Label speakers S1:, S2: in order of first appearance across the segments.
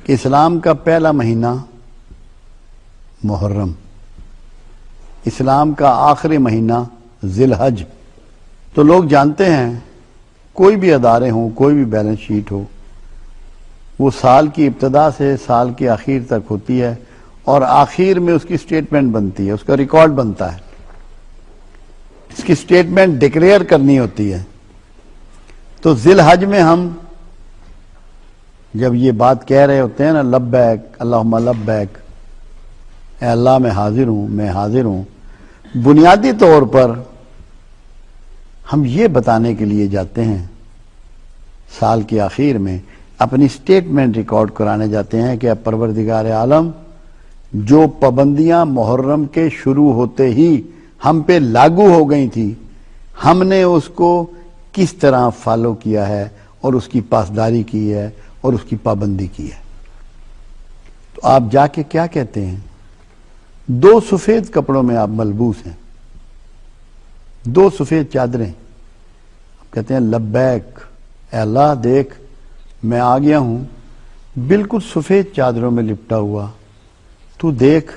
S1: کہ اسلام کا پہلا مہینہ محرم، اسلام کا آخری مہینہ ذی الحج. تو لوگ جانتے ہیں کوئی بھی ادارے ہوں، کوئی بھی بیلنس شیٹ ہو، وہ سال کی ابتدا سے سال کی آخر تک ہوتی ہے اور آخر میں اس کی سٹیٹمنٹ بنتی ہے، اس کا ریکارڈ بنتا ہے، اس کی سٹیٹمنٹ ڈکلیئر کرنی ہوتی ہے. تو ذی الحج میں ہم جب یہ بات کہہ رہے ہوتے ہیں نا، لبیک اللہم لبیک، اے اللہ میں حاضر ہوں، میں حاضر ہوں، بنیادی طور پر ہم یہ بتانے کے لیے جاتے ہیں سال کے آخر میں، اپنی سٹیٹمنٹ ریکارڈ کرانے جاتے ہیں کہ اب پروردگار عالم، جو پابندیاں محرم کے شروع ہوتے ہی ہم پہ لاگو ہو گئی تھی، ہم نے اس کو کس طرح فالو کیا ہے اور اس کی پاسداری کی ہے اور اس کی پابندی کی ہے. تو آپ جا کے کیا کہتے ہیں؟ 2 سفید کپڑوں میں آپ ملبوس ہیں، 2 سفید چادریں، آپ کہتے ہیں لبیک، اے اللہ دیکھ میں آ گیا ہوں بالکل سفید چادروں میں لپٹا ہوا، تو دیکھ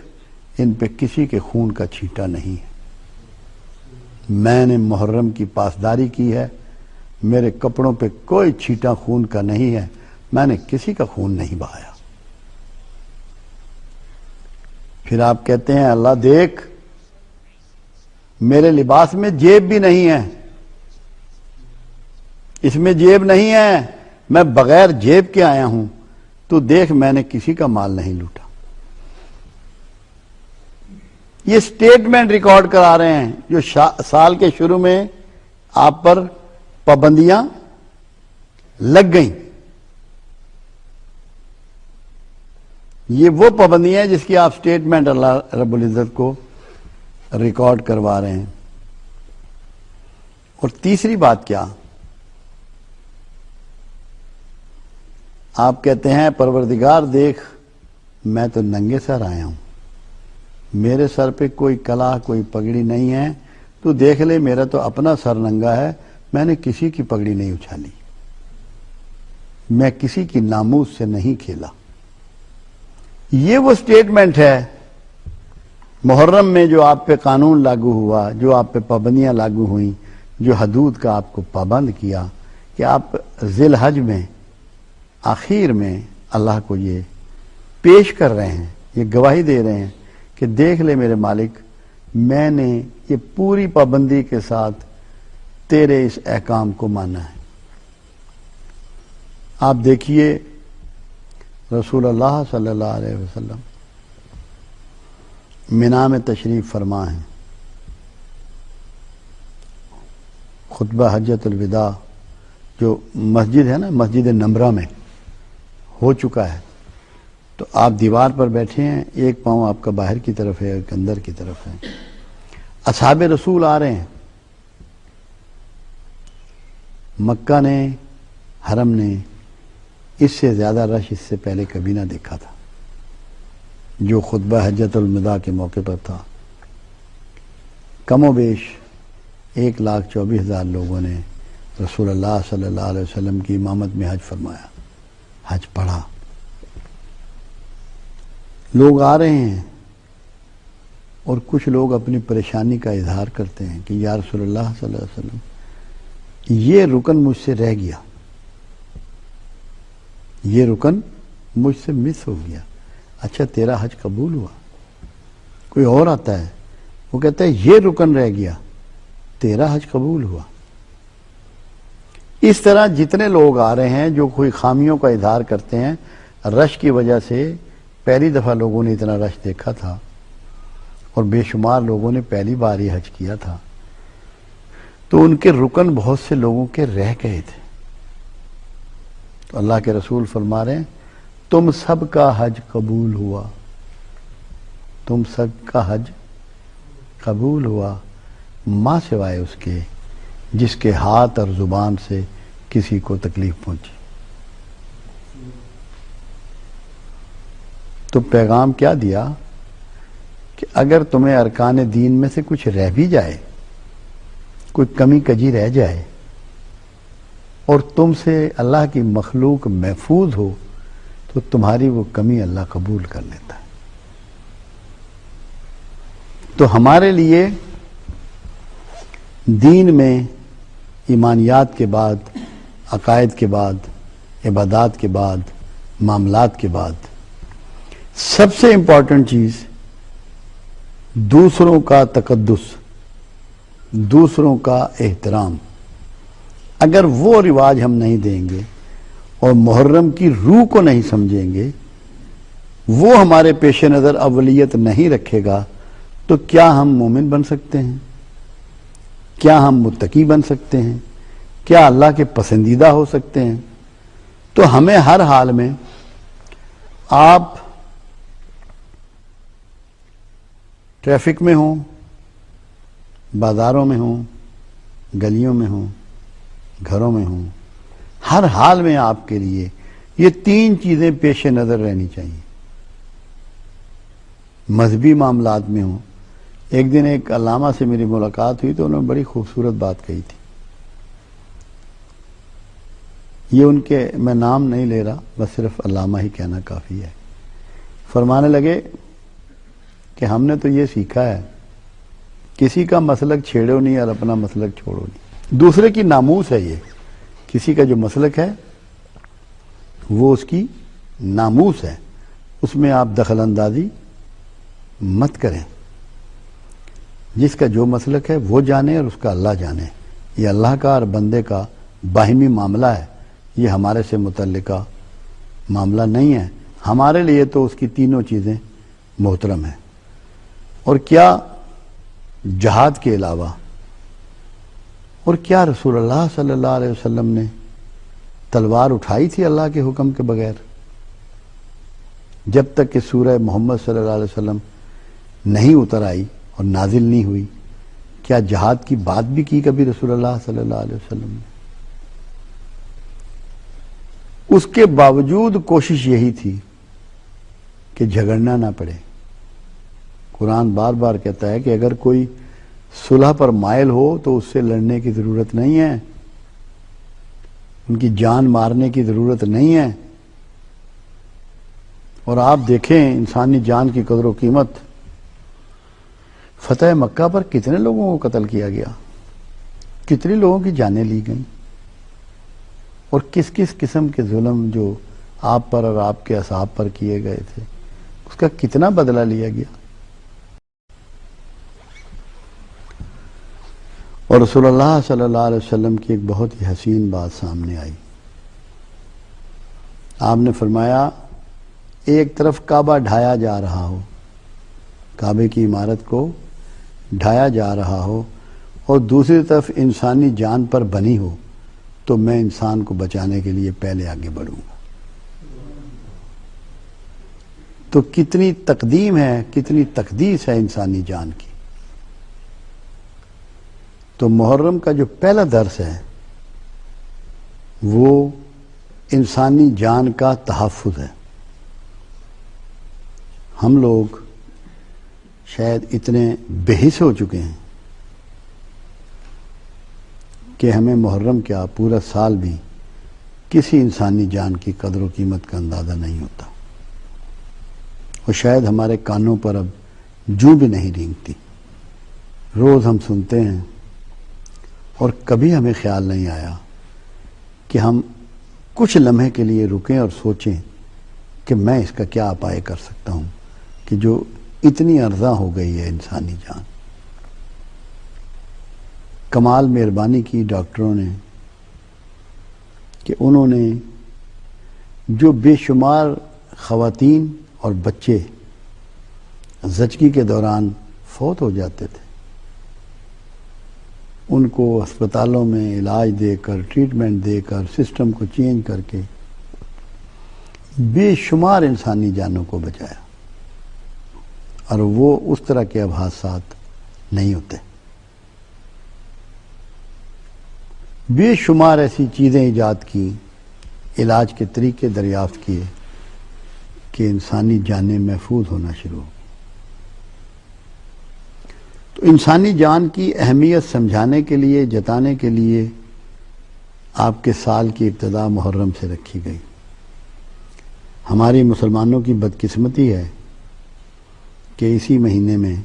S1: ان پہ کسی کے خون کا چھینٹا نہیں ہے، میں نے محرم کی پاسداری کی ہے، میرے کپڑوں پہ کوئی چھینٹا خون کا نہیں ہے، میں نے کسی کا خون نہیں بہایا. پھر آپ کہتے ہیں اللہ دیکھ میرے لباس میں جیب بھی نہیں ہے، اس میں جیب نہیں ہے، میں بغیر جیب کے آیا ہوں، تو دیکھ میں نے کسی کا مال نہیں لوٹا. یہ سٹیٹمنٹ ریکارڈ کرا رہے ہیں جو سال کے شروع میں آپ پر پابندیاں لگ گئیں. یہ وہ پابندیاں ہیں جس کی آپ سٹیٹمنٹ اللہ رب العزت کو ریکارڈ کروا رہے ہیں. اور تیسری بات کیا؟ آپ کہتے ہیں پروردگار دیکھ میں تو ننگے سر آیا ہوں، میرے سر پہ کوئی کلا کوئی پگڑی نہیں ہے، تو دیکھ لے میرا تو اپنا سر ننگا ہے، میں نے کسی کی پگڑی نہیں اچھالی، میں کسی کی ناموس سے نہیں کھیلا. یہ وہ سٹیٹمنٹ ہے محرم میں جو آپ پہ قانون لاگو ہوا، جو آپ پہ پابندیاں لاگو ہوئیں، جو حدود کا آپ کو پابند کیا، کہ آپ ذی الحج میں آخر میں اللہ کو یہ پیش کر رہے ہیں، یہ گواہی دے رہے ہیں کہ دیکھ لے میرے مالک، میں نے یہ پوری پابندی کے ساتھ تیرے اس احکام کو مانا ہے. آپ دیکھیے رسول اللہ صلی اللہ علیہ وسلم منا میں تشریف فرما ہیں، خطبہ حجۃ الوداع جو مسجد ہے نا، مسجد نمرہ میں ہو چکا ہے. تو آپ دیوار پر بیٹھے ہیں، ایک پاؤں آپ کا باہر کی طرف ہے، ایک اندر کی طرف ہے. اصحاب رسول آ رہے ہیں. مکہ نے، حرم نے اس سے زیادہ رش اس سے پہلے کبھی نہ دیکھا تھا جو خطبہ حجۃ الوداع کے موقع پر تھا. کم و بیش 1,24,000 لوگوں نے رسول اللہ صلی اللہ علیہ وسلم کی امامت میں حج فرمایا، حج پڑھا. لوگ آ رہے ہیں اور کچھ لوگ اپنی پریشانی کا اظہار کرتے ہیں کہ یا رسول اللہ صلی اللہ علیہ وسلم یہ رکن مجھ سے رہ گیا، یہ رکن مجھ سے مس ہو گیا. اچھا تیرا حج قبول ہوا؟ کوئی اور آتا ہے وہ کہتا ہے یہ رکن رہ گیا، تیرا حج قبول ہوا. اس طرح جتنے لوگ آ رہے ہیں جو کوئی خامیوں کا اظہار کرتے ہیں، رش کی وجہ سے پہلی دفعہ لوگوں نے اتنا رش دیکھا تھا اور بے شمار لوگوں نے پہلی بار ہی حج کیا تھا، تو ان کے رکن بہت سے لوگوں کے رہ گئے تھے. تو اللہ کے رسول فرما رہے ہیں تم سب کا حج قبول ہوا، تم سب کا حج قبول ہوا، ماں سوائے اس کے جس کے ہاتھ اور زبان سے کسی کو تکلیف پہنچی. تو پیغام کیا دیا کہ اگر تمہیں ارکان دین میں سے کچھ رہ بھی جائے، کوئی کمی کجی رہ جائے، اور تم سے اللہ کی مخلوق محفوظ ہو، تو تو تمہاری وہ کمی اللہ قبول کر لیتا ہے۔ تو ہمارے لیے دین میں ایمانیات کے بعد، عقائد کے بعد، عبادات کے بعد، معاملات کے بعد سب سے امپورٹنٹ چیز دوسروں کا تقدس، دوسروں کا احترام۔ اگر وہ رواج ہم نہیں دیں گے اور محرم کی روح کو نہیں سمجھیں گے، وہ ہمارے پیش نظر اولیت نہیں رکھے گا، تو کیا ہم مومن بن سکتے ہیں؟ کیا ہم متقی بن سکتے ہیں؟ کیا اللہ کے پسندیدہ ہو سکتے ہیں؟ تو ہمیں ہر حال میں، آپ ٹریفک میں ہوں، بازاروں میں ہوں، گلیوں میں ہوں، گھروں میں ہوں، ہر حال میں آپ کے لیے یہ تین چیزیں پیش نظر رہنی چاہیے۔ مذہبی معاملات میں ہوں۔ ایک دن ایک علامہ سے میری ملاقات ہوئی تو انہوں نے بڑی خوبصورت بات کہی تھی۔ یہ ان کے، میں نام نہیں لے رہا، بس صرف علامہ ہی کہنا کافی ہے۔ فرمانے لگے کہ ہم نے تو یہ سیکھا ہے، کسی کا مسلک چھیڑو نہیں اور اپنا مسلک چھوڑو نہیں۔ دوسرے کی ناموس ہے یہ، کسی کا جو مسلک ہے وہ اس کی ناموس ہے، اس میں آپ دخل اندازی مت کریں۔ جس کا جو مسلک ہے وہ جانے اور اس کا اللہ جانے۔ یہ اللہ کا اور بندے کا باہمی معاملہ ہے، یہ ہمارے سے متعلقہ معاملہ نہیں ہے۔ ہمارے لیے تو اس کی تینوں چیزیں محترم ہیں۔ اور کیا جہاد کے علاوہ، اور کیا رسول اللہ صلی اللہ علیہ وسلم نے تلوار اٹھائی تھی اللہ کے حکم کے بغیر؟ جب تک کہ سورہ محمد صلی اللہ علیہ وسلم نہیں اتر آئی اور نازل نہیں ہوئی، کیا جہاد کی بات بھی کی کبھی رسول اللہ صلی اللہ علیہ وسلم نے؟ اس کے باوجود کوشش یہی تھی کہ جھگڑنا نہ پڑے۔ قرآن بار بار کہتا ہے کہ اگر کوئی صلح پر مائل ہو تو اس سے لڑنے کی ضرورت نہیں ہے، ان کی جان مارنے کی ضرورت نہیں ہے۔ اور آپ دیکھیں انسانی جان کی قدر و قیمت، فتح مکہ پر کتنے لوگوں کو قتل کیا گیا، کتنے لوگوں کی جانیں لی گئیں، اور کس کس قسم کے ظلم جو آپ پر اور آپ کے اصحاب پر کیے گئے تھے، اس کا کتنا بدلہ لیا گیا۔ اور رسول اللہ صلی اللہ علیہ وسلم کی ایک بہت ہی حسین بات سامنے آئی۔ آپ نے فرمایا ایک طرف کعبہ ڈھایا جا رہا ہو، کعبے کی عمارت کو ڈھایا جا رہا ہو، اور دوسری طرف انسانی جان پر بنی ہو، تو میں انسان کو بچانے کے لیے پہلے آگے بڑھوں گا۔ تو کتنی تقدیم ہے، کتنی تقدیس ہے انسانی جان کی۔ تو محرم کا جو پہلا درس ہے وہ انسانی جان کا تحفظ ہے۔ ہم لوگ شاید اتنے بے حس ہو چکے ہیں کہ ہمیں محرم کیا پورا سال بھی کسی انسانی جان کی قدر و قیمت کا اندازہ نہیں ہوتا، اور شاید ہمارے کانوں پر اب جوں بھی نہیں رینگتی۔ روز ہم سنتے ہیں، اور کبھی ہمیں خیال نہیں آیا کہ ہم کچھ لمحے کے لیے رکیں اور سوچیں کہ میں اس کا کیا اپائے کر سکتا ہوں کہ جو اتنی ارزاں ہو گئی ہے انسانی جان۔ کمال مہربانی کی ڈاکٹروں نے کہ انہوں نے جو بے شمار خواتین اور بچے زچگی کے دوران فوت ہو جاتے تھے، ان کو اسپتالوں میں علاج دے کر، ٹریٹمنٹ دے کر، سسٹم کو چینج کر کے بے شمار انسانی جانوں کو بچایا، اور وہ اس طرح کے اب حادثات نہیں ہوتے۔ بے شمار ایسی چیزیں ایجاد کی، علاج کے طریقے دریافت کیے کہ انسانی جانیں محفوظ ہونا شروع ہو۔ تو انسانی جان کی اہمیت سمجھانے کے لیے، جتانے کے لیے آپ کے سال کی ابتدا محرم سے رکھی گئی۔ ہماری مسلمانوں کی بدقسمتی ہے کہ اسی مہینے میں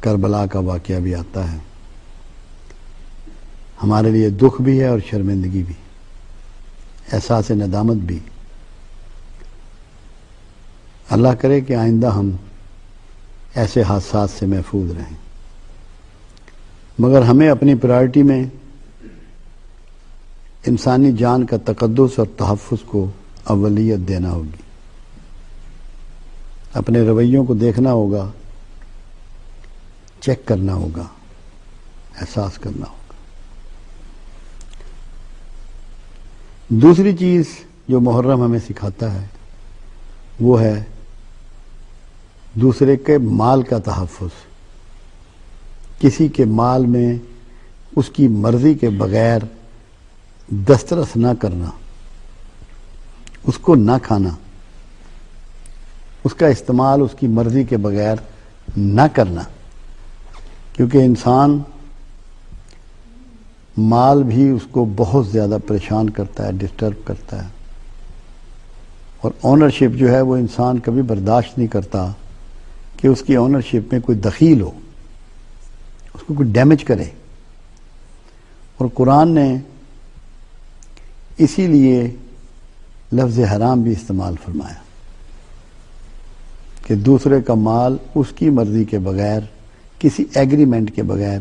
S1: کربلا کا واقعہ بھی آتا ہے. ہمارے لیے دکھ بھی ہے اور شرمندگی بھی، احساس ندامت بھی. اللہ کرے کہ آئندہ ہم ایسے حادثات سے محفوظ رہیں، مگر ہمیں اپنی پرائرٹی میں انسانی جان کا تقدس اور تحفظ کو اولیت دینا ہوگی. اپنے رویوں کو دیکھنا ہوگا، چیک کرنا ہوگا، احساس کرنا ہوگا. دوسری چیز جو محرم ہمیں سکھاتا ہے وہ ہے دوسرے کے مال کا تحفظ. کسی کے مال میں اس کی مرضی کے بغیر دسترس نہ کرنا، اس کو نہ کھانا، اس کا استعمال اس کی مرضی کے بغیر نہ کرنا. کیونکہ انسان مال بھی اس کو بہت زیادہ پریشان کرتا ہے، ڈسٹرب کرتا ہے، اور اونرشپ جو ہے وہ انسان کبھی برداشت نہیں کرتا کہ اس کی اونرشپ میں کوئی دخیل ہو، اس کو کوئی ڈیمیج کرے. اور قرآن نے اسی لیے لفظ حرام بھی استعمال فرمایا کہ دوسرے کا مال اس کی مرضی کے بغیر، کسی ایگریمنٹ کے بغیر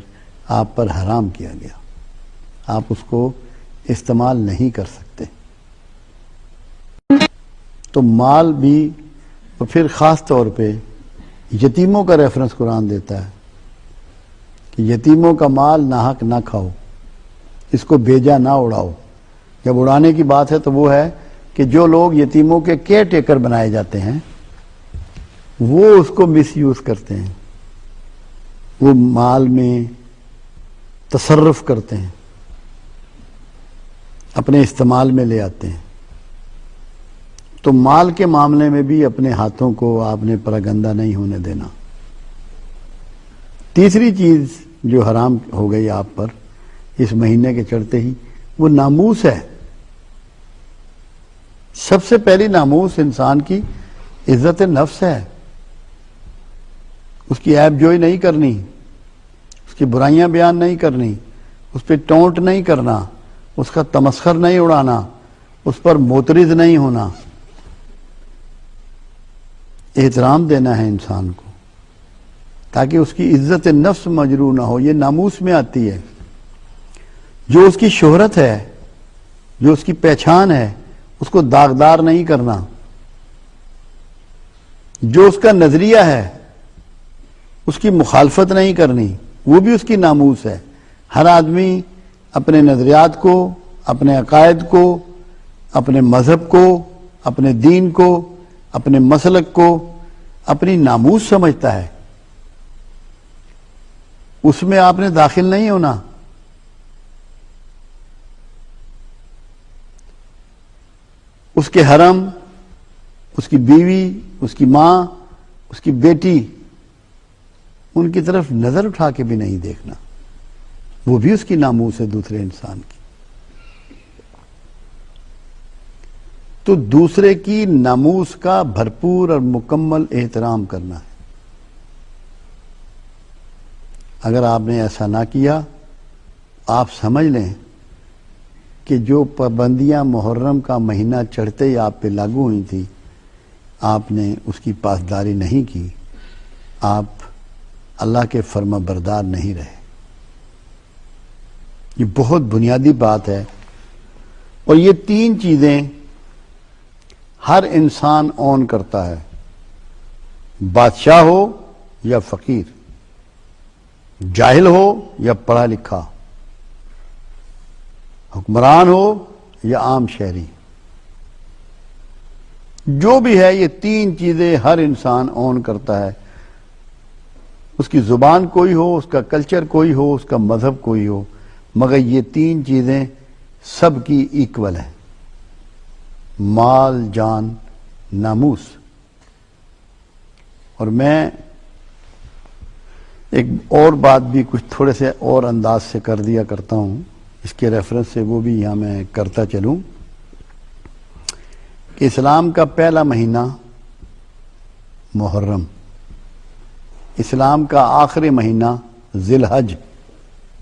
S1: آپ پر حرام کیا گیا. آپ اس کو استعمال نہیں کر سکتے. تو مال بھی، اور پھر خاص طور پہ یتیموں کا ریفرنس قرآن دیتا ہے کہ یتیموں کا مال ناحق نہ کھاؤ، اس کو بیجا نہ اڑاؤ. جب اڑانے کی بات ہے تو وہ ہے کہ جو لوگ یتیموں کے کیئر ٹیکر بنائے جاتے ہیں وہ اس کو مس یوز کرتے ہیں، وہ مال میں تصرف کرتے ہیں، اپنے استعمال میں لے آتے ہیں. تو مال کے معاملے میں بھی اپنے ہاتھوں کو آپ نے پراگندہ نہیں ہونے دینا. تیسری چیز جو حرام ہو گئی آپ پر اس مہینے کے چڑھتے ہی، وہ ناموس ہے. سب سے پہلی ناموس انسان کی عزت نفس ہے. اس کی عیب جوئی نہیں کرنی، اس کی برائیاں بیان نہیں کرنی، اس پہ ٹونٹ نہیں کرنا، اس کا تمسخر نہیں اڑانا، اس پر معترض نہیں ہونا. احترام دینا ہے انسان کو تاکہ اس کی عزت نفس مجروح نہ ہو. یہ ناموس میں آتی ہے. جو اس کی شہرت ہے، جو اس کی پہچان ہے، اس کو داغدار نہیں کرنا. جو اس کا نظریہ ہے اس کی مخالفت نہیں کرنی، وہ بھی اس کی ناموس ہے. ہر آدمی اپنے نظریات کو، اپنے عقائد کو، اپنے مذہب کو، اپنے دین کو، اپنے مسلک کو اپنی ناموس سمجھتا ہے. اس میں آپ نے داخل نہیں ہونا. اس کے حرم، اس کی بیوی، اس کی ماں، اس کی بیٹی، ان کی طرف نظر اٹھا کے بھی نہیں دیکھنا. وہ بھی اس کی ناموس ہے دوسرے انسان کی. تو دوسرے کی ناموس کا بھرپور اور مکمل احترام کرنا ہے. اگر آپ نے ایسا نہ کیا، آپ سمجھ لیں کہ جو پابندیاں محرم کا مہینہ چڑھتے ہی آپ پہ لاگو ہوئی تھی، آپ نے اس کی پاسداری نہیں کی، آپ اللہ کے فرما بردار نہیں رہے. یہ بہت بنیادی بات ہے. اور یہ تین چیزیں ہر انسان اون کرتا ہے، بادشاہ ہو یا فقیر، جاہل ہو یا پڑھا لکھا، حکمران ہو یا عام شہری. جو بھی ہے یہ تین چیزیں ہر انسان اون کرتا ہے. اس کی زبان کوئی ہو، اس کا کلچر کوئی ہو، اس کا مذہب کوئی ہو، مگر یہ تین چیزیں سب کی ایکول ہیں: مال، جان، ناموس. اور میں ایک اور بات بھی کچھ تھوڑے سے اور انداز سے کر دیا کرتا ہوں، اس کے ریفرنس سے وہ بھی یہاں میں کرتا چلوں کہ اسلام کا پہلا مہینہ محرم، اسلام کا آخری مہینہ ذی الحج.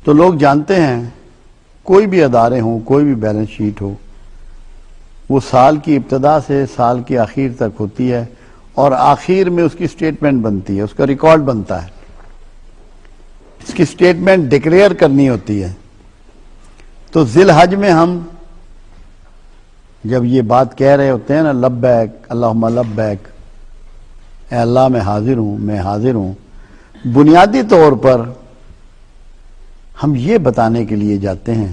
S1: تو لوگ جانتے ہیں کوئی بھی ادارے ہوں، کوئی بھی بیلنس شیٹ ہو، وہ سال کی ابتدا سے سال کی آخر تک ہوتی ہے اور آخر میں اس کی سٹیٹمنٹ بنتی ہے، اس کا ریکارڈ بنتا ہے، اس کی سٹیٹمنٹ ڈکلیئر کرنی ہوتی ہے. تو ذی الحج میں ہم جب یہ بات کہہ رہے ہوتے ہیں نا، لبیک اللہم لبیک، اے اللہ میں حاضر ہوں، میں حاضر ہوں، بنیادی طور پر ہم یہ بتانے کے لیے جاتے ہیں،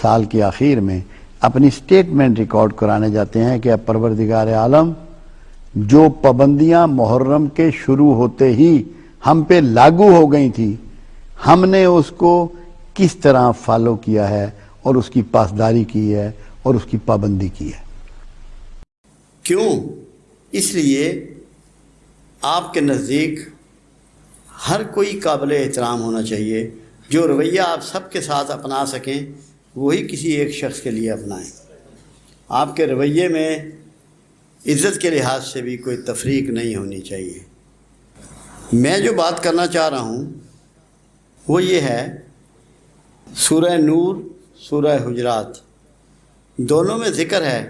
S1: سال کے آخر میں اپنی سٹیٹمنٹ ریکارڈ کرانے جاتے ہیں کہ اب پروردگار عالم، جو پابندیاں محرم کے شروع ہوتے ہی ہم پہ لاگو ہو گئی تھی، ہم نے اس کو کس طرح فالو کیا ہے اور اس کی پاسداری کی ہے اور اس کی پابندی کی ہے.
S2: کیوں؟ اس لیے آپ کے نزدیک ہر کوئی قابل احترام ہونا چاہیے. جو رویہ آپ سب کے ساتھ اپنا سکیں وہی کسی ایک شخص کے لیے اپنائیں. آپ کے رویے میں عزت کے لحاظ سے بھی کوئی تفریق نہیں ہونی چاہیے. میں جو بات کرنا چاہ رہا ہوں وہ یہ ہے، سورہ نور، سورہ حجرات دونوں میں ذکر ہے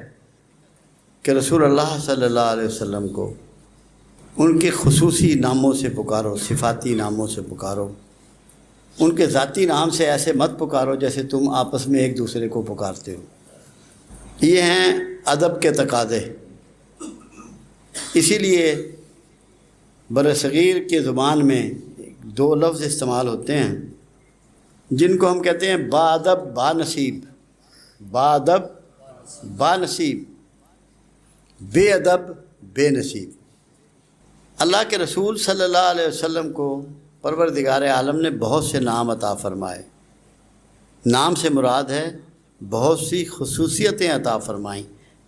S2: کہ رسول اللہ صلی اللہ علیہ وسلم کو ان کے خصوصی ناموں سے پکارو، صفاتی ناموں سے پکارو. ان کے ذاتی نام سے ایسے مت پکارو جیسے تم آپس میں ایک دوسرے کو پکارتے ہو. یہ ہیں ادب کے تقاضے. اسی لیے برصغیر کی زبان میں دو لفظ استعمال ہوتے ہیں جن کو ہم کہتے ہیں با ادب با نصیب. با ادب با نصیب، بے ادب بے نصیب. اللہ کے رسول صلی اللہ علیہ وسلم کو پروردگار عالم نے بہت سے نام عطا فرمائے. نام سے مراد ہے بہت سی خصوصیتیں عطا فرمائیں،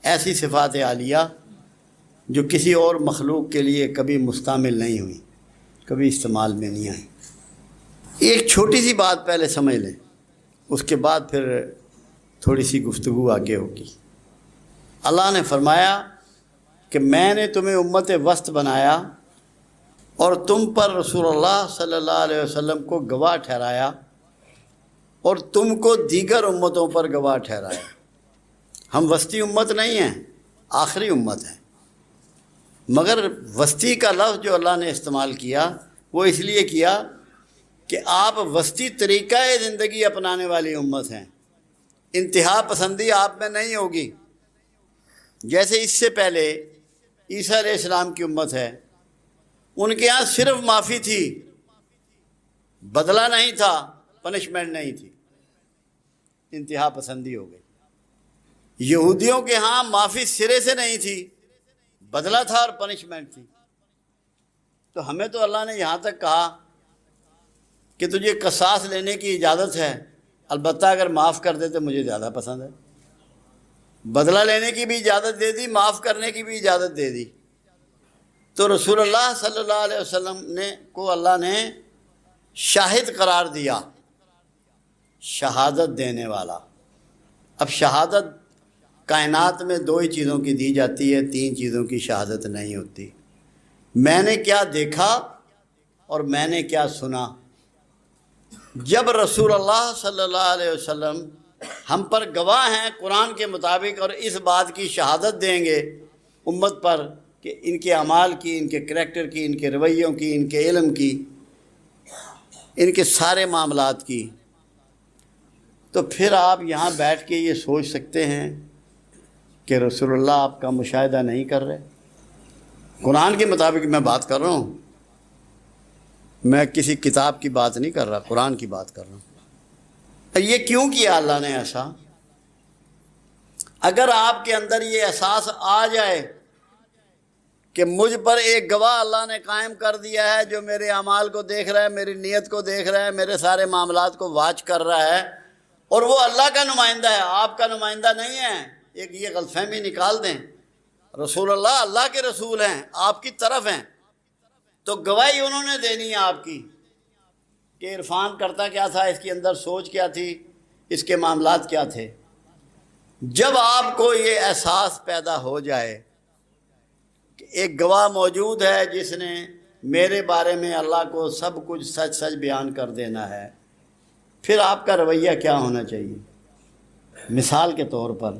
S2: ایسی صفات عالیہ جو کسی اور مخلوق کے لیے کبھی مستعمل نہیں ہوئی، کبھی استعمال میں نہیں آئیں. ایک چھوٹی سی بات پہلے سمجھ لیں، اس کے بعد پھر تھوڑی سی گفتگو آگے ہوگی. اللہ نے فرمایا کہ میں نے تمہیں امت وسط بنایا اور تم پر رسول اللہ صلی اللہ علیہ وسلم کو گواہ ٹھہرایا اور تم کو دیگر امتوں پر گواہ ٹھہرایا. ہم وسطی امت نہیں ہیں، آخری امت ہیں. مگر وسطی کا لفظ جو اللہ نے استعمال کیا وہ اس لیے کیا کہ آپ وسطی طریقہ زندگی اپنانے والی امت ہیں. انتہا پسندی آپ میں نہیں ہوگی. جیسے اس سے پہلے عیسیٰ علیہ السلام کی امت ہے، ان کے ہاں صرف معافی تھی، بدلہ نہیں تھا، پنشمنٹ نہیں تھی. انتہا پسندی ہو گئی. یہودیوں کے ہاں معافی سرے سے نہیں تھی، بدلہ تھا اور پنشمنٹ تھی. تو ہمیں تو اللہ نے یہاں تک کہا کہ تجھے قصاص لینے کی اجازت ہے، البتہ اگر معاف کر دے تو مجھے زیادہ پسند ہے. بدلہ لینے کی بھی اجازت دے دی، معاف کرنے کی بھی اجازت دے دی. تو رسول اللہ صلی اللہ علیہ وسلم کو اللہ نے شاہد قرار دیا، شہادت دینے والا. اب شہادت کائنات میں دو ہی چیزوں کی دی جاتی ہے، تین چیزوں کی شہادت نہیں ہوتی. میں نے کیا دیکھا اور میں نے کیا سنا. جب رسول اللہ صلی اللہ علیہ وسلم ہم پر گواہ ہیں قرآن کے مطابق اور اس بات کی شہادت دیں گے امت پر کہ ان کے اعمال کی، ان کے کریکٹر کی، ان کے رویوں کی، ان کے علم کی، ان کے سارے معاملات کی، تو پھر آپ یہاں بیٹھ کے یہ سوچ سکتے ہیں کہ رسول اللہ آپ کا مشاہدہ نہیں کر رہے. قرآن کے مطابق میں بات کر رہا ہوں، میں کسی کتاب کی بات نہیں کر رہا، قرآن کی بات کر رہا ہوں. یہ کیوں کیا اللہ نے ایسا؟ اگر آپ کے اندر یہ احساس آ جائے کہ مجھ پر ایک گواہ اللہ نے قائم کر دیا ہے جو میرے اعمال کو دیکھ رہا ہے، میری نیت کو دیکھ رہا ہے، میرے سارے معاملات کو واچ کر رہا ہے، اور وہ اللہ کا نمائندہ ہے، آپ کا نمائندہ نہیں ہے. ایک یہ غلط فہمی نکال دیں. رسول اللہ کے رسول ہیں، آپ کی طرف ہیں، تو گواہی انہوں نے دینی ہے آپ کی کہ عرفان کرتا کیا تھا، اس کے اندر سوچ کیا تھی، اس کے معاملات کیا تھے. جب آپ کو یہ احساس پیدا ہو جائے کہ ایک گواہ موجود ہے جس نے میرے بارے میں اللہ کو سب کچھ سچ سچ بیان کر دینا ہے، پھر آپ کا رویہ کیا ہونا چاہیے؟ مثال کے طور پر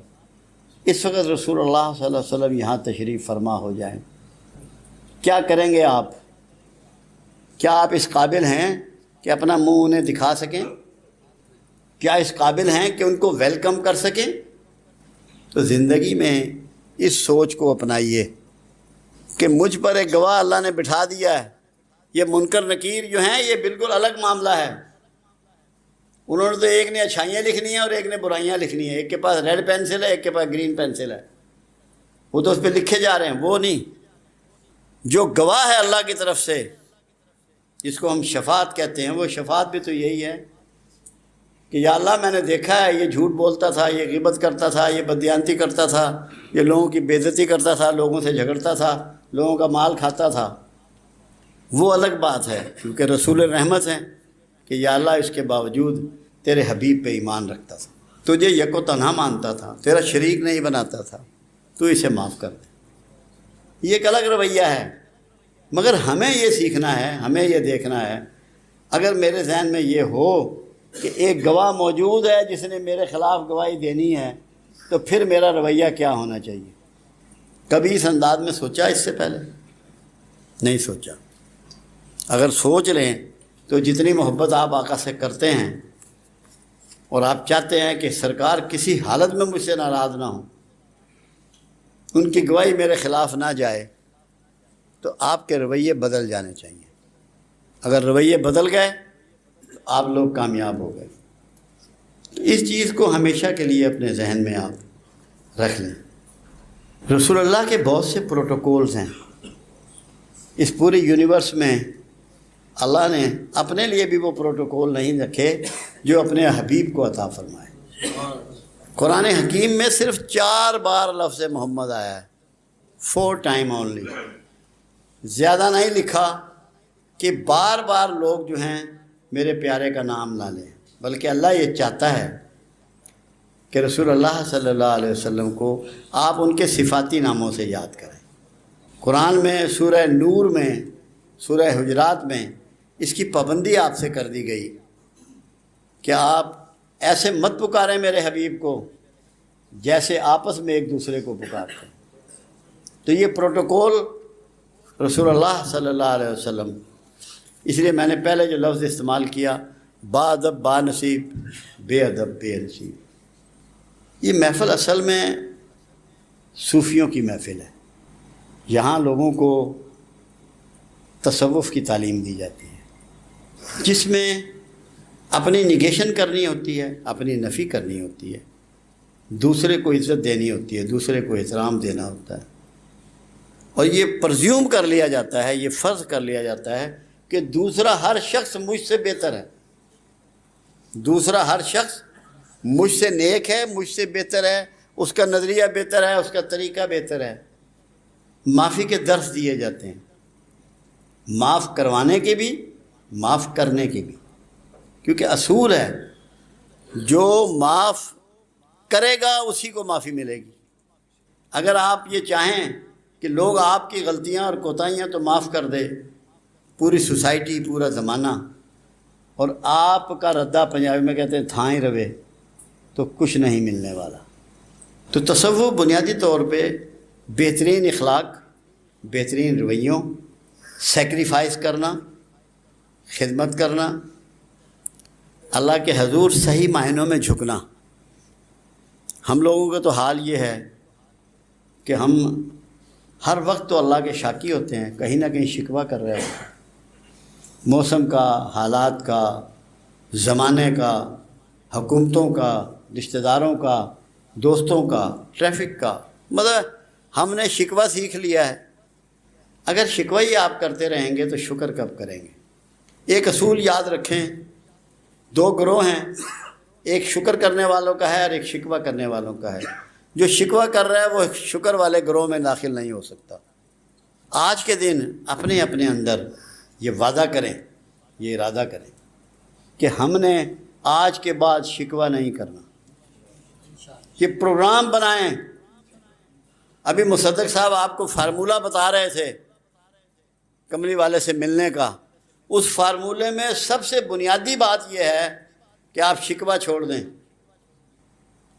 S2: اس وقت رسول اللہ صلی اللہ علیہ وسلم یہاں تشریف فرما ہو جائیں، کیا کریں گے آپ؟ کیا آپ اس قابل ہیں کہ اپنا منہ انہیں دکھا سکیں؟ کیا اس قابل ہیں کہ ان کو ویلکم کر سکیں؟ تو زندگی میں اس سوچ کو اپنائیے کہ مجھ پر ایک گواہ اللہ نے بٹھا دیا ہے، یہ منکر نکیر جو ہیں یہ بالکل الگ معاملہ ہے، انہوں نے تو ایک نے اچھائیاں لکھنی ہیں اور ایک نے برائیاں لکھنی ہیں، ایک کے پاس ریڈ پینسل ہے ایک کے پاس گرین پینسل ہے، وہ تو اس پہ لکھے جا رہے ہیں، وہ نہیں، جو گواہ ہے اللہ کی طرف سے جس کو ہم شفاعت کہتے ہیں، وہ شفاعت بھی تو یہی ہے کہ یا اللہ میں نے دیکھا ہے یہ جھوٹ بولتا تھا، یہ غیبت کرتا تھا، یہ بددیانتی کرتا تھا، یہ لوگوں کی بے عزتی کرتا تھا، لوگوں سے جھگڑتا تھا، لوگوں کا مال کھاتا تھا، وہ الگ بات ہے کیونکہ رسول رحمت ہیں کہ یا اللہ اس کے باوجود تیرے حبیب پہ ایمان رکھتا تھا، تجھے یک و تنہا مانتا تھا، تیرا شریک نہیں بناتا تھا، تو اسے معاف کر دے۔ یہ ایک الگ رویہ ہے، مگر ہمیں یہ سیکھنا ہے، ہمیں یہ دیکھنا ہے، اگر میرے ذہن میں یہ ہو کہ ایک گواہ موجود ہے جس نے میرے خلاف گواہی دینی ہے، تو پھر میرا رویہ کیا ہونا چاہیے؟ کبھی اس انداز میں سوچا اس سے پہلے؟ نہیں سوچا۔ اگر سوچ لیں تو جتنی محبت آپ آقا سے کرتے ہیں اور آپ چاہتے ہیں کہ سرکار کسی حالت میں مجھ سے ناراض نہ ہوں، ان کی گواہی میرے خلاف نہ جائے، تو آپ کے رویے بدل جانے چاہیے۔ اگر رویے بدل گئے تو آپ لوگ کامیاب ہو گئے۔ تو اس چیز کو ہمیشہ کے لیے اپنے ذہن میں آپ رکھ لیں۔ رسول اللہ کے بہت سے پروٹوکولز ہیں اس پورے یونیورس میں، اللہ نے اپنے لیے بھی وہ پروٹوکول نہیں رکھے جو اپنے حبیب کو عطا فرمائے۔ قرآن حکیم میں صرف 4 بار لفظ محمد آیا ہے، 4 ٹائم اونلی، زیادہ نہیں لکھا کہ بار بار لوگ جو ہیں میرے پیارے کا نام نہ لیں، بلکہ اللہ یہ چاہتا ہے کہ رسول اللہ صلی اللہ علیہ وسلم کو آپ ان کے صفاتی ناموں سے یاد کریں۔ قرآن میں سورہ نور میں، سورہ حجرات میں اس کی پابندی آپ سے کر دی گئی کہ آپ ایسے مت پکاریں میرے حبیب کو جیسے آپس میں ایک دوسرے کو پکارتے ہیں۔ تو یہ پروٹوکول رسول اللہ صلی اللہ علیہ وسلم، اس لیے میں نے پہلے جو لفظ استعمال کیا، با ادب با نصیب، بے ادب بے نصیب، یہ محفل اصل میں صوفیوں کی محفل ہے۔ یہاں لوگوں کو تصوف کی تعلیم دی جاتی ہے جس میں اپنی نگیشن کرنی ہوتی ہے، اپنی نفی کرنی ہوتی ہے، دوسرے کو عزت دینی ہوتی ہے، دوسرے کو احترام دینا ہوتا ہے، اور یہ پرزیوم کر لیا جاتا ہے، یہ فرض کر لیا جاتا ہے کہ دوسرا ہر شخص مجھ سے بہتر ہے، دوسرا ہر شخص مجھ سے نیک ہے، مجھ سے بہتر ہے، اس کا نظریہ بہتر ہے، اس کا طریقہ بہتر ہے۔ معافی کے درس دیے جاتے ہیں، معاف کروانے کے بھی، معاف کرنے کے بھی، کیونکہ اصول ہے جو معاف کرے گا اسی کو معافی ملے گی۔ اگر آپ یہ چاہیں کہ لوگ آپ کی غلطیاں اور کوتاہیاں تو معاف کر دے، پوری سوسائٹی، پورا زمانہ، اور آپ کا ردہ پنجابی میں کہتے ہیں تھائیں روے، تو کچھ نہیں ملنے والا۔ تو تصوف بنیادی طور پہ بہترین اخلاق، بہترین رویوں، سیکریفائس کرنا، خدمت کرنا، اللہ کے حضور صحیح معنوں میں جھکنا۔ ہم لوگوں کا تو حال یہ ہے کہ ہم ہر وقت تو اللہ کے شاکی ہوتے ہیں، کہیں نہ کہیں شکوہ کر رہے ہوتے ہیں، موسم کا، حالات کا، زمانے کا، حکومتوں کا، رشتہ داروں کا، دوستوں کا، ٹریفک کا، مطلب ہم نے شکوہ سیکھ لیا ہے۔ اگر شکوہ ہی آپ کرتے رہیں گے تو شکر کب کریں گے؟ ایک اصول یاد رکھیں، 2 گروہ ہیں، ایک شکر کرنے والوں کا ہے اور ایک شکوہ کرنے والوں کا ہے۔ جو شکوہ کر رہا ہے وہ شکر والے گروہ میں داخل نہیں ہو سکتا۔ آج کے دن اپنے اپنے اندر یہ وعدہ کریں، یہ ارادہ کریں کہ ہم نے آج کے بعد شکوہ نہیں کرنا، یہ پروگرام بنائیں. ابھی مصدق صاحب آپ کو فارمولہ بتا رہے تھے کملی والے سے ملنے کا. اس فارمولے میں سب سے بنیادی بات یہ ہے کہ آپ شکوہ چھوڑ دیں.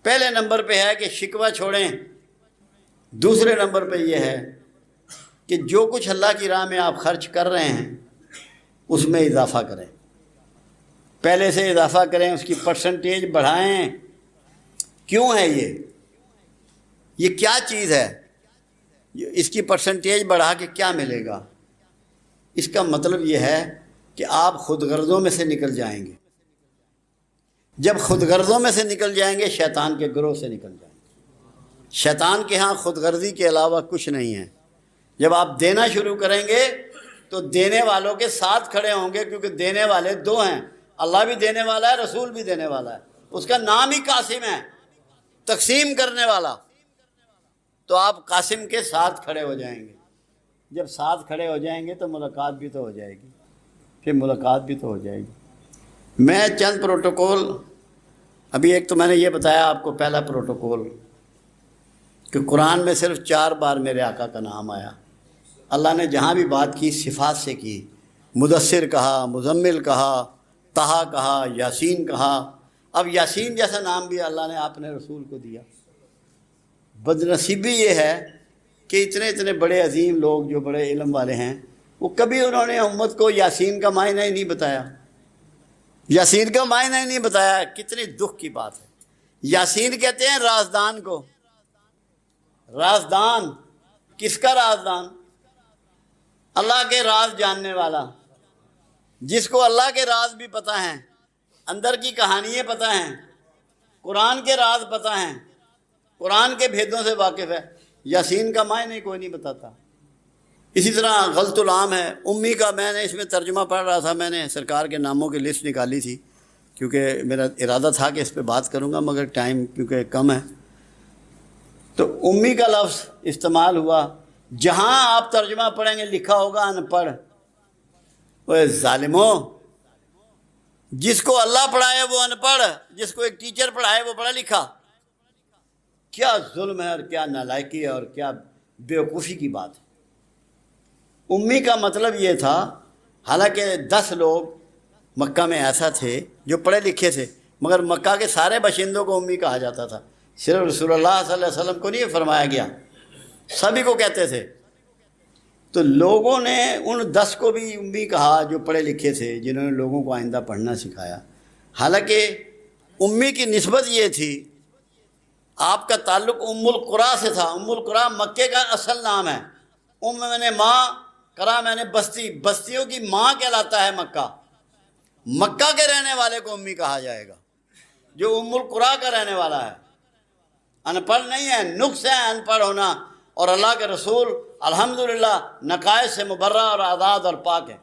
S2: پہلے نمبر پہ ہے کہ شکوہ چھوڑیں. دوسرے نمبر پہ یہ ہے کہ جو کچھ اللہ کی راہ میں آپ خرچ کر رہے ہیں اس میں اضافہ کریں. پہلے سے اضافہ کریں، اس کی پرسنٹیج بڑھائیں. کیوں ہے یہ کیا چیز ہے؟ اس کی پرسنٹیج بڑھا کے کیا ملے گا؟ اس کا مطلب یہ ہے کہ آپ خود غرضوں میں سے نکل جائیں گے. جب خود غرضوں میں سے نکل جائیں گے شیطان کے گروہ سے نکل جائیں گے. شیطان کے ہاں خود غرضی کے علاوہ کچھ نہیں ہے. جب آپ دینا شروع کریں گے تو دینے والوں کے ساتھ کھڑے ہوں گے، کیونکہ دینے والے دو ہیں، اللہ بھی دینے والا ہے، رسول بھی دینے والا ہے. اس کا نام ہی قاسم ہے، تقسیم کرنے والا. تو آپ قاسم کے ساتھ کھڑے ہو جائیں گے. جب ساتھ کھڑے ہو جائیں گے تو ملاقات بھی تو ہو جائے گی. پھر ملاقات بھی تو ہو جائے گی. میں چند پروٹوکول، ابھی ایک تو میں نے یہ بتایا آپ کو، پہلا پروٹوکول کہ قرآن میں صرف 4 بار میرے آقا کا نام آیا. اللہ نے جہاں بھی بات کی صفات سے کی. مدثر کہا، مزمل کہا، طہا کہا، یاسین کہا. اب یاسین جیسا نام بھی اللہ نے اپنے رسول کو دیا. بدنصیبی یہ ہے کہ اتنے بڑے عظیم لوگ جو بڑے علم والے ہیں، وہ کبھی انہوں نے امت کو یاسین کا معنی ہی نہیں بتایا. یاسین کا معنی ہی نہیں بتایا. کتنی دکھ کی بات ہے. یاسین کہتے ہیں رازدان کو. رازدان کس کا رازدان؟ اللہ کے راز جاننے والا، جس کو اللہ کے راز بھی پتہ ہیں، اندر کی کہانیاں پتہ ہیں، قرآن کے راز پتہ ہیں، قرآن کے بھیدوں سے واقف ہے. یاسین کا معنی کوئی نہیں بتاتا. اسی طرح غلط العام ہے. امی کا میں نے اس میں ترجمہ پڑھ رہا تھا، میں نے سرکار کے ناموں کی لسٹ نکالی تھی کیونکہ میرا ارادہ تھا کہ اس پہ بات کروں گا، مگر ٹائم کیونکہ کم ہے. تو امی کا لفظ استعمال ہوا. جہاں آپ ترجمہ پڑھیں گے لکھا ہوگا ان پڑھ. وہ ظالموں، جس کو اللہ پڑھائے وہ ان پڑھ، جس کو ایک ٹیچر پڑھائے وہ پڑھا لکھا. کیا ظلم ہے اور کیا نالائکی ہے اور کیا بیوقوفی کی بات ہے. امی کا مطلب یہ تھا، حالانکہ 10 لوگ مکہ میں ایسا تھے جو پڑھے لکھے تھے، مگر مکہ کے سارے باشندوں کو امی کہا جاتا تھا. صرف رسول اللہ صلی اللہ علیہ وسلم کو نہیں فرمایا گیا، سبھی کو کہتے تھے. تو لوگوں نے ان 10 کو بھی امی کہا جو پڑھے لکھے تھے، جنہوں نے لوگوں کو آئندہ پڑھنا سکھایا. حالانکہ امی کی نسبت یہ تھی، آپ کا تعلق ام القریٰ سے تھا. ام القریٰ مکے کا اصل نام ہے. ام میں نے ماں، قریٰ میں نے بستی، بستیوں کی ماں کہلاتا ہے مکہ. مکہ کے رہنے والے کو امی کہا جائے گا، جو ام القریٰ کا رہنے والا ہے. ان پڑھ نہیں ہے، نقص ہے ان پڑھ ہونا. اور اللہ کے رسول الحمدللہ نقائص سے مبرہ اور آزاد اور پاک ہے.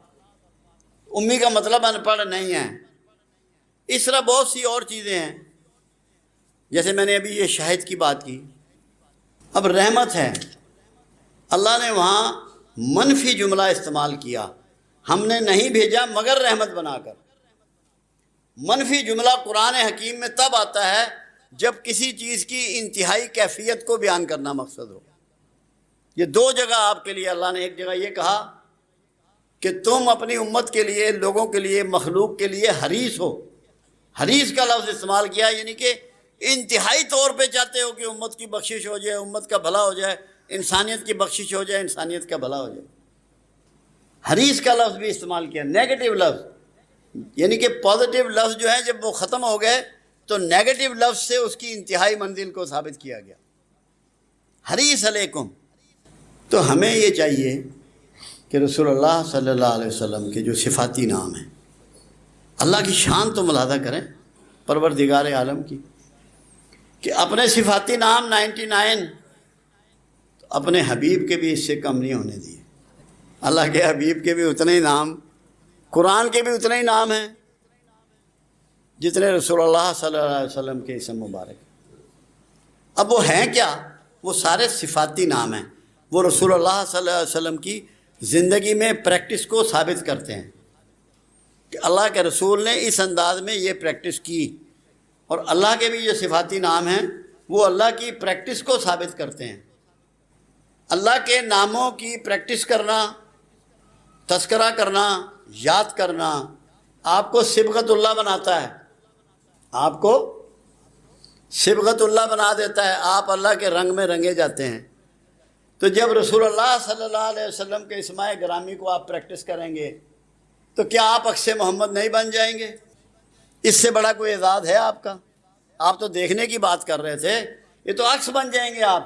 S2: امی کا مطلب ان پڑھ نہیں ہے. اس طرح بہت سی اور چیزیں ہیں، جیسے میں نے ابھی یہ شاہد کی بات کی. اب رحمت ہے، اللہ نے وہاں منفی جملہ استعمال کیا، ہم نے نہیں بھیجا مگر رحمت بنا کر. منفی جملہ قرآن حکیم میں تب آتا ہے جب کسی چیز کی انتہائی کیفیت کو بیان کرنا مقصد ہو. یہ 2 جگہ آپ کے لیے اللہ نے، ایک جگہ یہ کہا کہ تم اپنی امت کے لیے، لوگوں کے لیے، مخلوق کے لیے حریص ہو. حریص کا لفظ استعمال کیا، یعنی کہ انتہائی طور پہ چاہتے ہو کہ امت کی بخشش ہو جائے، امت کا بھلا ہو جائے، انسانیت کی بخشش ہو جائے، انسانیت کا بھلا ہو جائے. حریص کا لفظ بھی استعمال کیا، نیگیٹو لفظ. یعنی کہ پازیٹیو لفظ جو ہے جب وہ ختم ہو گئے تو نیگیٹو لفظ سے اس کی انتہائی منزل کو ثابت کیا گیا. حریص علیکم. تو ہمیں یہ چاہیے کہ رسول اللہ صلی اللہ علیہ وسلم کے جو صفاتی نام ہیں، اللہ کی شان تو ملاحظہ کریں پروردگار عالم کی، کہ اپنے صفاتی نام 99 اپنے حبیب کے بھی اس سے کم نہیں ہونے دیے. اللہ کے حبیب کے بھی اتنے ہی نام، قرآن کے بھی اتنے ہی نام ہیں جتنے رسول اللہ صلی اللہ علیہ وسلم کے اسم مبارک. اب وہ ہیں کیا؟ وہ سارے صفاتی نام ہیں. وہ رسول اللہ صلی اللہ علیہ وسلم کی زندگی میں پریکٹس کو ثابت کرتے ہیں کہ اللہ کے رسول نے اس انداز میں یہ پریکٹس کی. اور اللہ کے بھی جو صفاتی نام ہیں وہ اللہ کی پریکٹس کو ثابت کرتے ہیں۔ اللہ کے ناموں کی پریکٹس کرنا، تذکرہ کرنا، یاد کرنا آپ کو صبغت اللہ بناتا ہے، آپ کو صبغت اللہ بنا دیتا ہے، آپ اللہ کے رنگ میں رنگے جاتے ہیں۔ تو جب رسول اللہ صلی اللہ علیہ وسلم کے اسماء گرامی کو آپ پریکٹس کریں گے تو کیا آپ عکس محمد نہیں بن جائیں گے؟ اس سے بڑا کوئی اعزاز ہے آپ کا؟ آپ تو دیکھنے کی بات کر رہے تھے، یہ تو عکس بن جائیں گے آپ،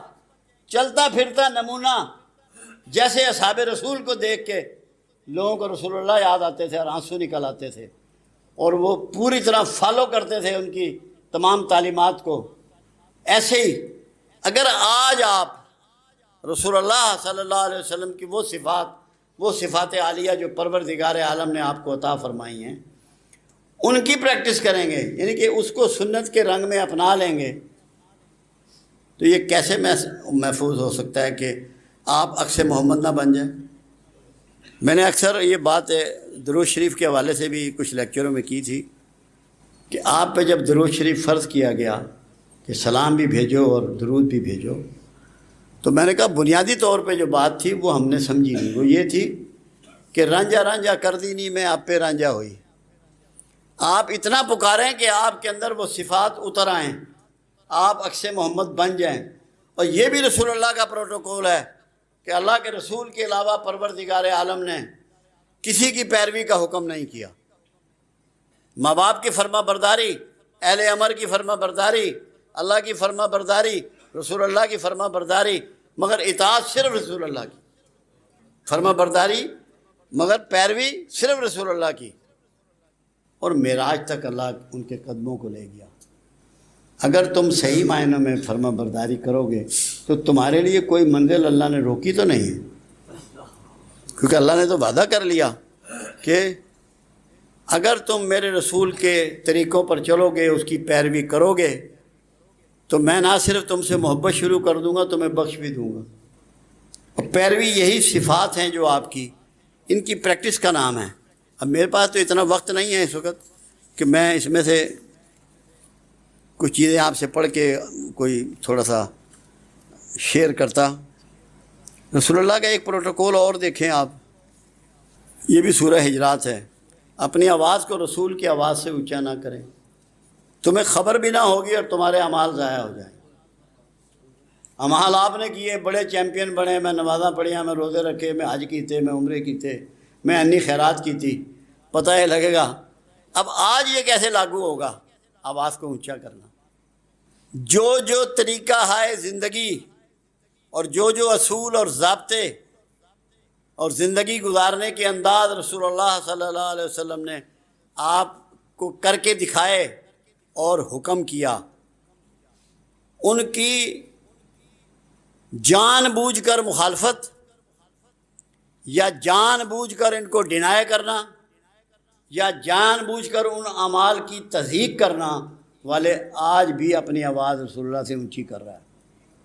S2: چلتا پھرتا نمونہ، جیسے اصحاب رسول کو دیکھ کے لوگوں کو رسول اللہ یاد آتے تھے اور آنسو نکل آتے تھے، اور وہ پوری طرح فالو کرتے تھے ان کی تمام تعلیمات کو۔ ایسے ہی اگر آج آپ رسول اللہ صلی اللہ علیہ وسلم کی وہ صفات عالیہ جو پروردگار عالم نے آپ کو عطا فرمائی ہیں، ان کی پریکٹس کریں گے، یعنی کہ اس کو سنت کے رنگ میں اپنا لیں گے، تو یہ کیسے محفوظ ہو سکتا ہے کہ آپ عکس محمد نہ بن جائیں؟ میں نے اکثر یہ بات درود شریف کے حوالے سے بھی کچھ لیکچروں میں کی تھی کہ آپ پہ جب درود شریف فرض کیا گیا کہ سلام بھی بھیجو اور درود بھی بھیجو، تو میں نے کہا بنیادی طور پہ جو بات تھی وہ ہم نے سمجھی نہیں، وہ یہ تھی کہ رانجھا رانجھا کر دی نہیں میں آپ پہ رانجھا ہوئی۔ آپ اتنا پکاریں کہ آپ کے اندر وہ صفات اتر آئیں، آپ عکس محمد بن جائیں۔ اور یہ بھی رسول اللہ کا پروٹوکول ہے کہ اللہ کے رسول کے علاوہ پروردگار عالم نے کسی کی پیروی کا حکم نہیں کیا۔ ماں باپ کی فرما برداری، اہل امر کی فرما برداری، اللہ کی فرما برداری، رسول اللہ کی فرما برداری، مگر اطاعت صرف رسول اللہ کی، فرما برداری مگر پیروی صرف رسول اللہ کی۔ اور معراج تک اللہ ان کے قدموں کو لے گیا۔ اگر تم صحیح معنوں میں فرما برداری کرو گے تو تمہارے لیے کوئی منزل اللہ نے روکی تو نہیں ہے، کیونکہ اللہ نے تو وعدہ کر لیا کہ اگر تم میرے رسول کے طریقوں پر چلو گے، اس کی پیروی کرو گے، تو میں نہ صرف تم سے محبت شروع کر دوں گا، تمہیں بخش بھی دوں گا۔ اور پیروی یہی صفات ہیں جو آپ کی، ان کی پریکٹس کا نام ہے۔ اب میرے پاس تو اتنا وقت نہیں ہے اس وقت کہ میں اس میں سے کچھ چیزیں آپ سے پڑھ کے کوئی تھوڑا سا شیئر کرتا۔ رسول اللہ کا ایک پروٹوکول اور دیکھیں آپ، یہ بھی سورہ حجرات ہے، اپنی آواز کو رسول کی آواز سے اونچا نہ کریں، تمہیں خبر بھی نہ ہوگی اور تمہارے اعمال ضائع ہو جائیں۔ اعمال آپ نے کیے، بڑے چیمپئن بنے، میں نمازاں پڑھیاں، میں روزے رکھے، میں حج کیتے، میں عمرے کیتے، میں انی خیرات کی تھی، پتہ ہے لگے گا۔ اب آج یہ کیسے لاگو ہوگا؟ آواز کو اونچا کرنا۔ جو طریقہ ہے زندگی اور جو اصول اور ضابطے اور زندگی گزارنے کے انداز رسول اللہ صلی اللہ علیہ وسلم نے آپ کو کر کے دکھائے اور حکم کیا، ان کی جان بوجھ کر مخالفت یا جان بوجھ کر ان کو ڈینائی کرنا یا جان بوجھ کر ان اعمال کی تصدیق کرنا والے آج بھی اپنی آواز رسول اللہ سے اونچی کر رہا ہے۔